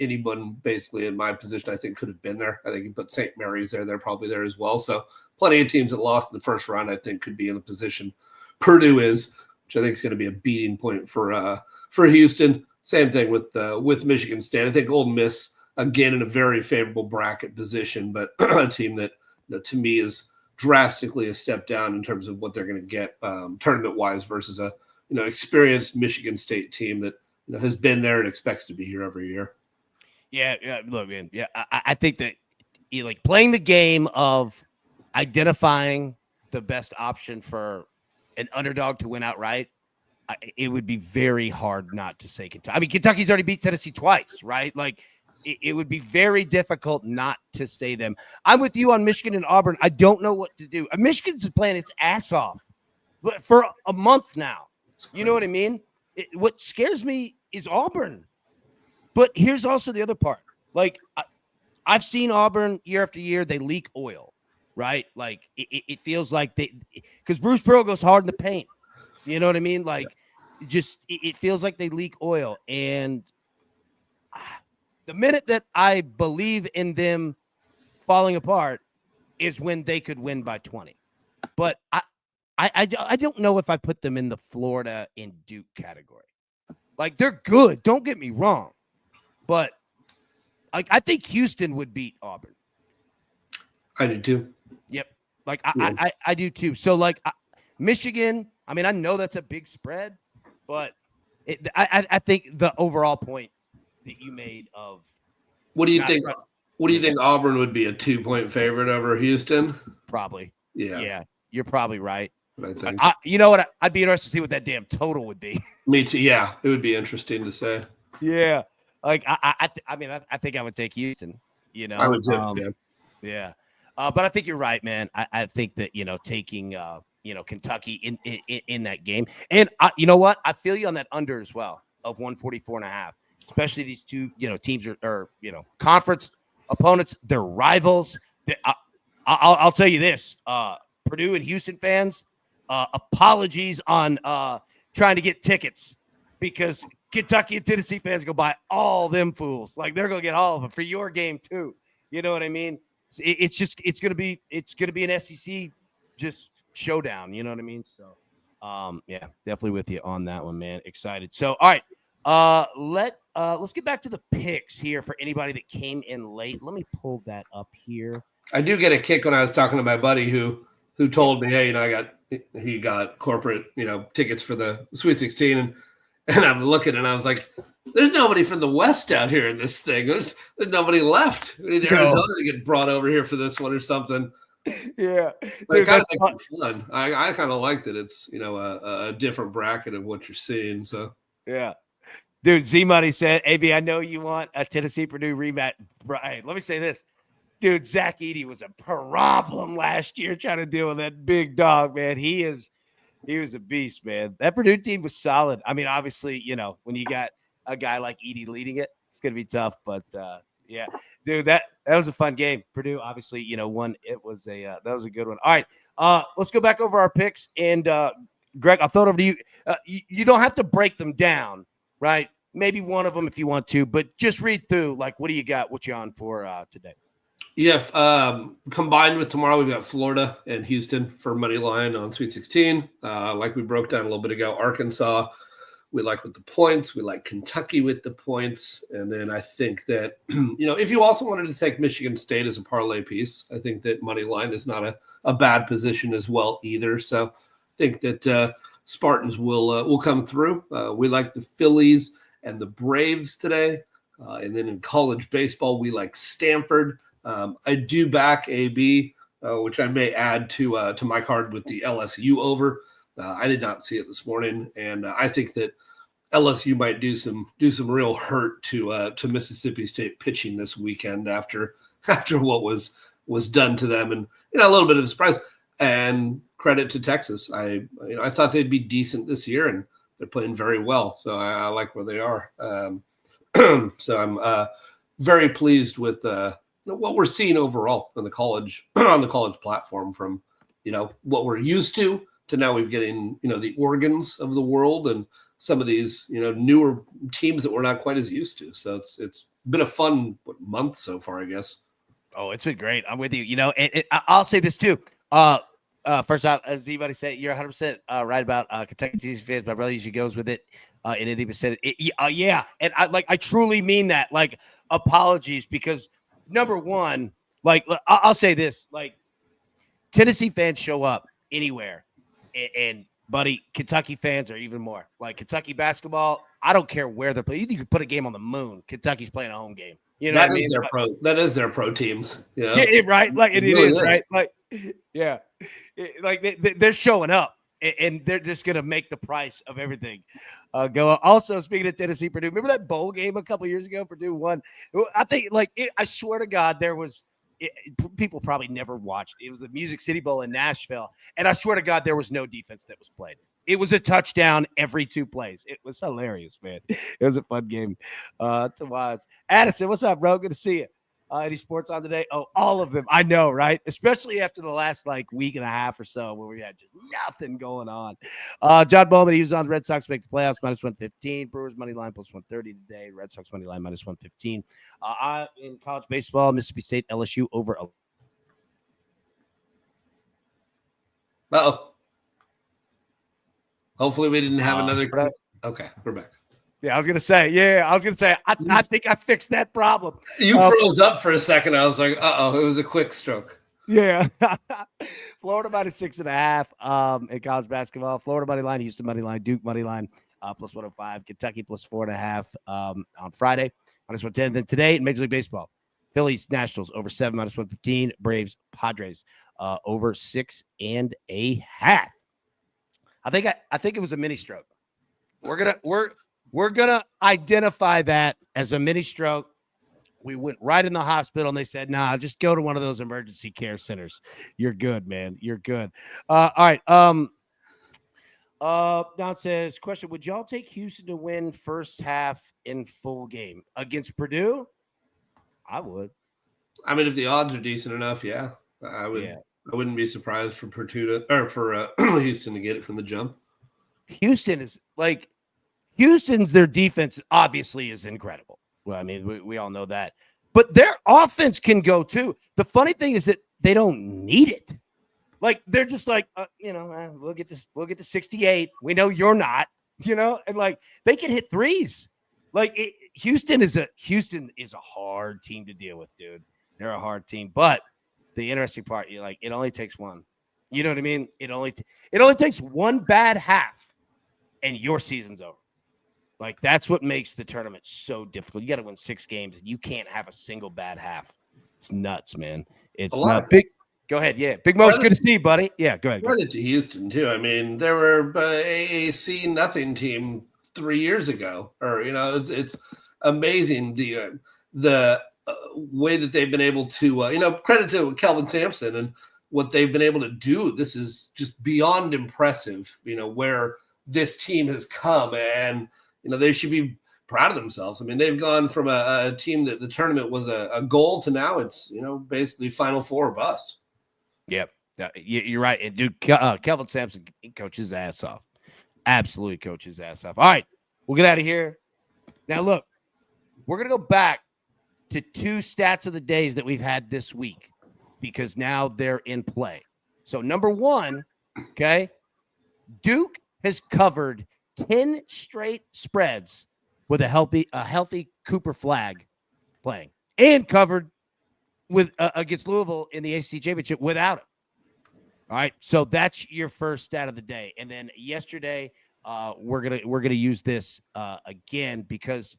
S3: Anyone basically in my position, I think, could have been there. I think you put St. Mary's there. They're probably there as well. So plenty of teams that lost in the first round, I think, could be in the position Purdue is, which I think is going to be a beating point for Houston. Same thing with Michigan State. I think Ole Miss, again, in a very favorable bracket position, but a team that, to me, is drastically a step down in terms of what they're going to get tournament-wise versus a experienced Michigan State team that has been there and expects to be here every year.
S1: Yeah. Look, man. Yeah, I think that playing the game of identifying the best option for an underdog to win outright. It would be very hard not to say Kentucky. I mean, Kentucky's already beat Tennessee twice, right? Like, it would be very difficult not to say them. I'm with you on Michigan and Auburn. I don't know what to do. Michigan's been playing its ass off for a month now. You know what I mean? What scares me is Auburn. But here's also the other part. Like, I've seen Auburn year after year. They leak oil, right? Like, it feels like because Bruce Pearl goes hard in the paint. You know what I mean? Like, it feels like they leak oil. And the minute that I believe in them falling apart is when they could win by 20. But I don't know if I put them in the Florida and Duke category. Like, they're good. Don't get me wrong. But I think Houston would beat Auburn.
S3: I do too.
S1: Yep. Like, I do too. So, like, Michigan, I mean, I know that's a big spread, but I think the overall point that you made of
S3: what do you think? What do you think Auburn would be a 2-point favorite over Houston?
S1: Probably.
S3: Yeah.
S1: You're probably right.
S3: I think.
S1: You know what? I'd be interested to see what that damn total would be.
S3: Me too. Yeah, it would be interesting to say.
S1: Yeah. Like, I think I would take Houston.
S3: I would too.
S1: Yeah. But I think you're right, man. I think that taking Kentucky in that game, and you know what? I feel you on that under as well of 144.5. Especially these two teams are conference opponents. They're rivals. I'll tell you this: Purdue and Houston fans, apologies on trying to get tickets because Kentucky and Tennessee fans go buy all them fools. Like, they're gonna get all of them for your game too. You know what I mean? It's gonna be an SEC just showdown. You know what I mean? So, yeah, definitely with you on that one, man. Excited. So, all right, let's get back to the picks here for anybody that came in late. Let me pull that up here.
S3: I do get a kick when I was talking to my buddy who told me, hey, he got corporate tickets for the Sweet 16, and I'm looking and I was like, there's nobody from the West out here in this thing. There's nobody left. We need Arizona to get brought over here for this one or something.
S1: Yeah,
S3: but it kind of makes it fun. I kind of liked it. It's a different bracket of what you're seeing. So
S1: yeah, dude. Z Money said, "AB, I know you want a Tennessee Purdue rematch." Right. Let me say this, dude. Zach Edey was a problem last year trying to deal with that big dog, man. He was a beast, man. That Purdue team was solid. I mean, obviously, when you got a guy like Edey leading it, it's gonna be tough. But yeah, dude, that was a fun game. Purdue, obviously, won. It was that was a good one. All right, let's go back over our picks. And Greg, I'll throw it over to you. You don't have to break them down, right? maybe one of them if you want to, but just read through. Like, what do you got? What you on for today?
S3: Yeah, combined with tomorrow, we've got Florida and Houston for money line on Sweet 16. Like we broke down a little bit ago, Arkansas, we like with the points. We like Kentucky with the points. And then I think that, if you also wanted to take Michigan State as a parlay piece, I think that money line is not a bad position as well either. So I think that Spartans will come through. We like the Phillies and the Braves today. And then in college baseball, we like Stanford. I do back AB, which I may add to my card with the LSU over. I did not see it this morning, and I think that LSU might do some real hurt to Mississippi State pitching this weekend after what was done to them, and a little bit of a surprise. And credit to Texas. I thought they'd be decent this year, and they're playing very well. So I like where they are. So I'm very pleased with what we're seeing overall in the college on the college platform, from what we're used to now we've getting the Oregons of the world and some of these newer teams that we're not quite as used to. So it's been a fun month so far, I guess.
S1: Oh, it's been great. I'm with you. And I'll say this too. First off, as anybody said, you're 100% right about Kentucky fans. My brother usually goes with it. And it even said it. Yeah. And I truly mean that. Like, apologies, because number one, I'll say this, Tennessee fans show up anywhere, and buddy, Kentucky fans are even more. Like, Kentucky basketball, I don't care where they're playing. You could put a game on the moon. Kentucky's playing a home game. You know
S3: that
S1: what I
S3: is
S1: mean?
S3: That is their pro teams.
S1: Yeah, right. Like, it
S3: really
S1: is, right? Like, yeah, they're showing up, and they're just gonna make the price of everything go up. Also, speaking of Tennessee, Purdue, remember that bowl game a couple of years ago? Purdue won. I think, I swear to God, there was. People probably never watched it. It was the Music City Bowl in Nashville, and I swear to God, there was no defense that was played. It was a touchdown every 2 plays. It was hilarious, man. It was a fun game to watch. Addison, what's up, bro? Good to see you. Any sports on today? Oh, all of them. I know, right? Especially after the last week and a half or so where we had just nothing going on. John Bowman, he was on the Red Sox to make the playoffs, -115. Brewers money line +130 today. Red Sox money line -115. In college baseball, Mississippi State, LSU over.
S3: Uh-oh. Hopefully we didn't have another. Okay, we're back.
S1: Yeah, I was gonna say. I think I fixed that problem.
S3: You froze up for a second. I was like, "Uh-oh!" It was a quick stroke.
S1: Yeah, Florida -6.5 in college basketball. Florida money line, Houston money line, Duke money line +105, Kentucky +4.5 on Friday -110. Then today in Major League Baseball, Phillies Nationals over 7 -115. Braves Padres over 6.5. I think it was a mini stroke. We're gonna identify that as a mini stroke. We went right in the hospital, and they said, "Nah, just go to one of those emergency care centers. You're good, man. You're good." All right. Don says, question: would y'all take Houston to win first half in full game against Purdue? I would.
S3: I mean, if the odds are decent enough, yeah, I would. Yeah. I wouldn't be surprised for Purdue or for Houston to get it from the jump.
S1: Houston is Houston's their defense obviously is incredible. Well, I mean, we all know that, but their offense can go too. The funny thing is that they don't need it. They're just we'll get to 68. We know you're not, and they can hit threes. Houston is a hard team to deal with, dude. They're a hard team, but the interesting part, it only takes one. You know what I mean? It only takes one bad half, and your season's over. That's what makes the tournament so difficult. You got to win 6 games, and you can't have a single bad half. It's nuts, man. It's not big. Go ahead. Yeah. Big Mo, it's good to see you, buddy. Yeah, go ahead.
S3: Credit to Houston, too. I mean, they were AAC nothing team 3 years ago. Or, it's amazing the way that they've been able to, credit to Kelvin Sampson and what they've been able to do. This is just beyond impressive, where this team has come, and they should be proud of themselves. I mean, they've gone from a team that the tournament was a goal to now it's, basically Final Four or bust.
S1: Yep. You're right. And dude, Kelvin Sampson, he coaches his ass off. Absolutely coaches his ass off. All right. We'll get out of here. Now, look, we're going to go back to 2 stats of the days that we've had this week because now they're in play. So, number 1, okay, Duke has covered 10 straight spreads with a healthy Cooper Flag playing and covered with against Louisville in the ACC championship without him. All right, so that's your first stat of the day. And then yesterday, we're gonna use this again because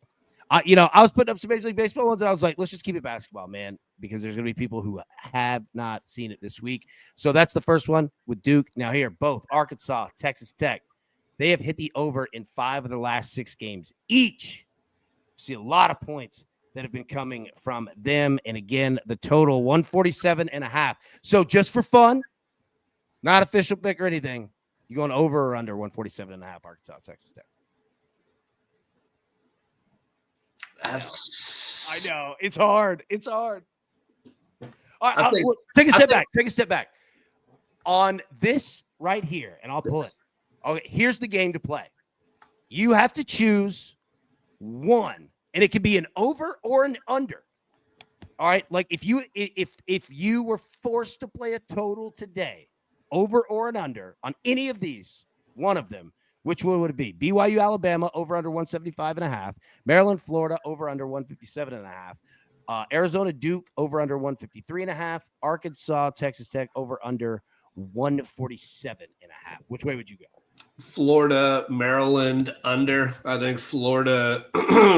S1: I was putting up some Major League Baseball ones and I was like, let's just keep it basketball, man, because there's gonna be people who have not seen it this week. So that's the first one with Duke. Now here, both Arkansas, Texas Tech, they have hit the over in 5 of the last 6 games each. See a lot of points that have been coming from them. And again, the total 147.5. So just for fun, not official pick or anything, you going over or under 147.5 Arkansas, Texas Tech? I know. It's hard. It's hard. All right, take a step back. Take a step back. On this right here, and I'll pull it. Okay, here's the game to play. You have to choose one, and it can be an over or an under. All right, like if you were forced to play a total today, over or an under on any of these, one of them, which one would it be? BYU, Alabama, over under 175.5. Maryland, Florida, over under 157.5. Arizona, Duke, over under 153.5. Arkansas, Texas Tech, over under 147.5. Which way would you go?
S3: Florida, Maryland, under. I think Florida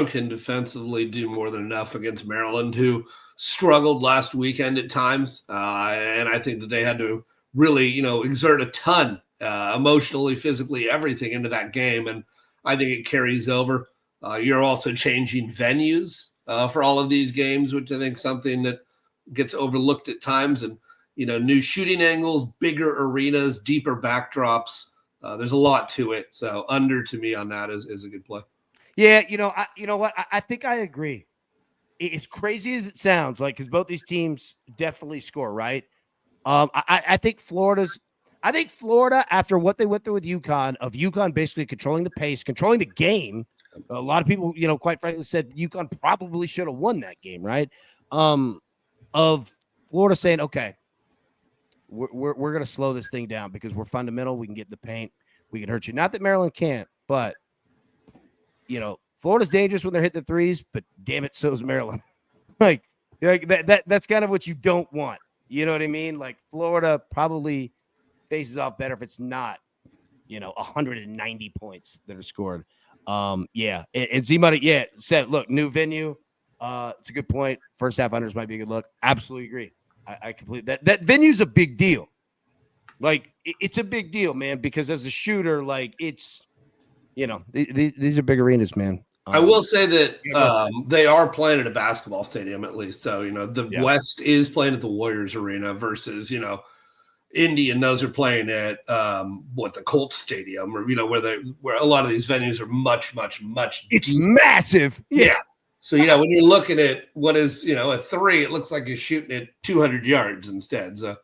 S3: can defensively do more than enough against Maryland, who struggled last weekend at times. And I think that they had to really, exert a ton emotionally, physically, everything into that game. And I think it carries over. You're also changing venues for all of these games, which I think is something that gets overlooked at times. And, new shooting angles, bigger arenas, deeper backdrops. There's a lot to it. So under to me on that is a good play.
S1: Yeah, I think I agree. As crazy as it sounds, like, because both these teams definitely score, right? I think Florida, after what they went through with UConn basically controlling the pace, controlling the game. A lot of people, quite frankly, said UConn probably should have won that game, right? Of Florida saying, okay, we're going to slow this thing down because we're fundamental. We can get in the paint. We can hurt you. Not that Maryland can't, but, Florida's dangerous when they're hitting the threes, but damn it, so is Maryland. like that's kind of what you don't want. You know what I mean? Like Florida probably faces off better if it's not, 190 points that are scored. Yeah. And Z-Money, said, look, new venue. It's a good point. First half unders might be a good look. Absolutely agree. I completely that venue's a big deal. Like it's a big deal, man, because as a shooter, like it's, these are big arenas, man.
S3: I will say that they are playing at a basketball stadium at least. So, the West is playing at the Warriors Arena versus, Indy and those are playing at the Colts Stadium or, where a lot of these venues are much, much, much.
S1: It's massive. Yeah.
S3: So, when you're looking at what is, a 3, it looks like you're shooting at 200 yards instead. So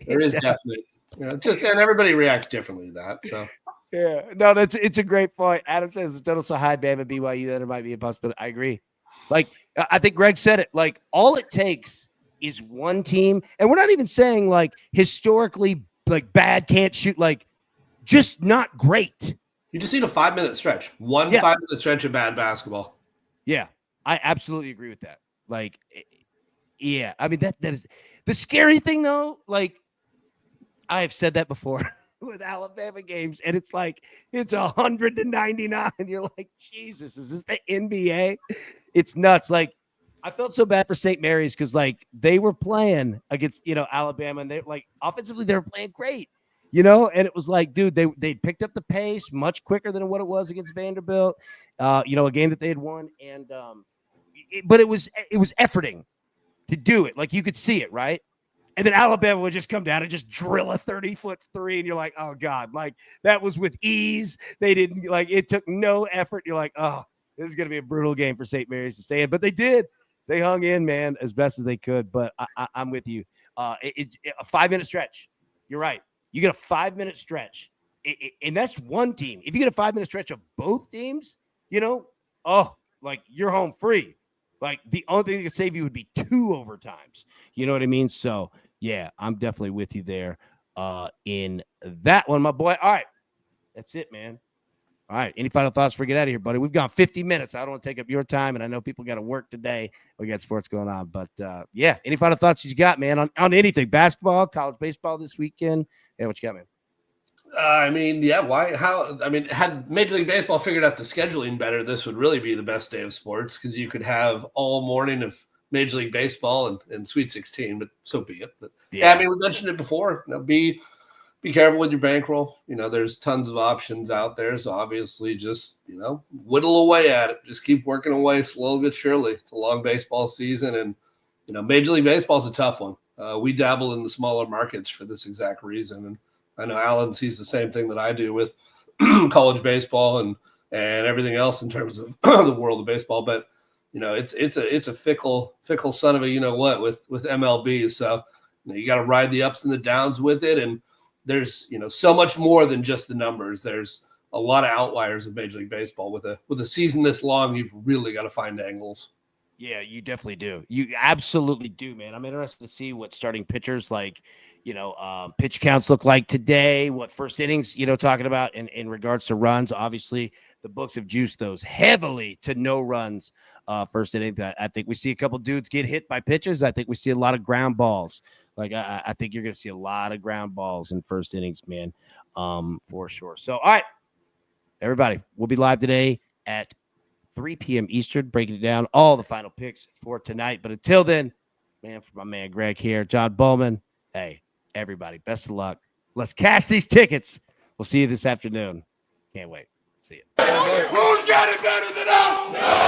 S3: there is definitely, and everybody reacts differently to that. So.
S1: Yeah, no, it's a great point. Adam says the total so high, Bama, BYU, that it might be a possibility. I agree. Like, I think Greg said it. Like, all it takes is one team, and we're not even saying like historically, like bad can't shoot, like just not great.
S3: You just need a 5-minute stretch. 5-minute stretch of bad basketball.
S1: Yeah, I absolutely agree with that. Like, yeah, I mean that is the scary thing though. Like, I have said that before. With Alabama games, and it's like it's 100-99. You're like, Jesus, is this the NBA? It's nuts. Like, I felt so bad for St. Mary's because like they were playing against Alabama, and they like offensively they were playing great, and it was like, dude, they picked up the pace much quicker than what it was against Vanderbilt, a game that they had won, and but it was efforting to do it. Like you could see it, right? And then Alabama would just come down and just drill a 30-foot three. And you're like, oh, God, like that was with ease. They didn't it took no effort. You're like, oh, this is going to be a brutal game for St. Mary's to stay in. But they did. They hung in, man, as best as they could. But I'm with you. A 5-minute stretch. You're right. You get a 5-minute stretch. And that's one team. If you get a 5-minute stretch of both teams, oh, like you're home free. Like the only thing that could save you would be 2 overtimes. You know what I mean? So yeah, I'm definitely with you there in that one, my boy. All right. That's it, man. All right. Any final thoughts before we get out of here, buddy? We've gone 50 minutes. I don't want to take up your time, and I know people got to work today. We got sports going on. But, yeah, any final thoughts you got, man, on anything? Basketball, college baseball this weekend? Yeah, what you got, man?
S3: I mean, yeah, why? How? I mean, had Major League Baseball figured out the scheduling better, this would really be the best day of sports because you could have all morning of Major League Baseball and Sweet 16, but so be it. But yeah, I mean, we mentioned it before. Be careful with your bankroll. There's tons of options out there. So obviously just, whittle away at it. Just keep working away slowly but surely. It's a long baseball season. And, Major League Baseball is a tough one. We dabble in the smaller markets for this exact reason. And I know Alan sees the same thing that I do with college baseball and everything else in terms of the world of baseball. But, it's a fickle son of a, with MLB. So, you got to ride the ups and the downs with it. And there's, so much more than just the numbers. There's a lot of outliers of Major League Baseball with a season this long. You've really got to find angles.
S1: Yeah, you definitely do. You absolutely do, man. I'm interested to see what starting pitchers pitch counts look like today, what first innings, talking about in regards to runs. Obviously, the books have juiced those heavily to no runs first inning. I think we see a couple dudes get hit by pitches. I think we see a lot of ground balls. Like, I think you're going to see a lot of ground balls in first innings, man, for sure. So, all right, everybody, we'll be live today at 3 p.m. Eastern, breaking it down, all the final picks for tonight. But until then, man, for my man Greg here, John Bowman, hey, everybody, best of luck. Let's cash these tickets. We'll see you this afternoon. Can't wait. See you. Who's got it better than us?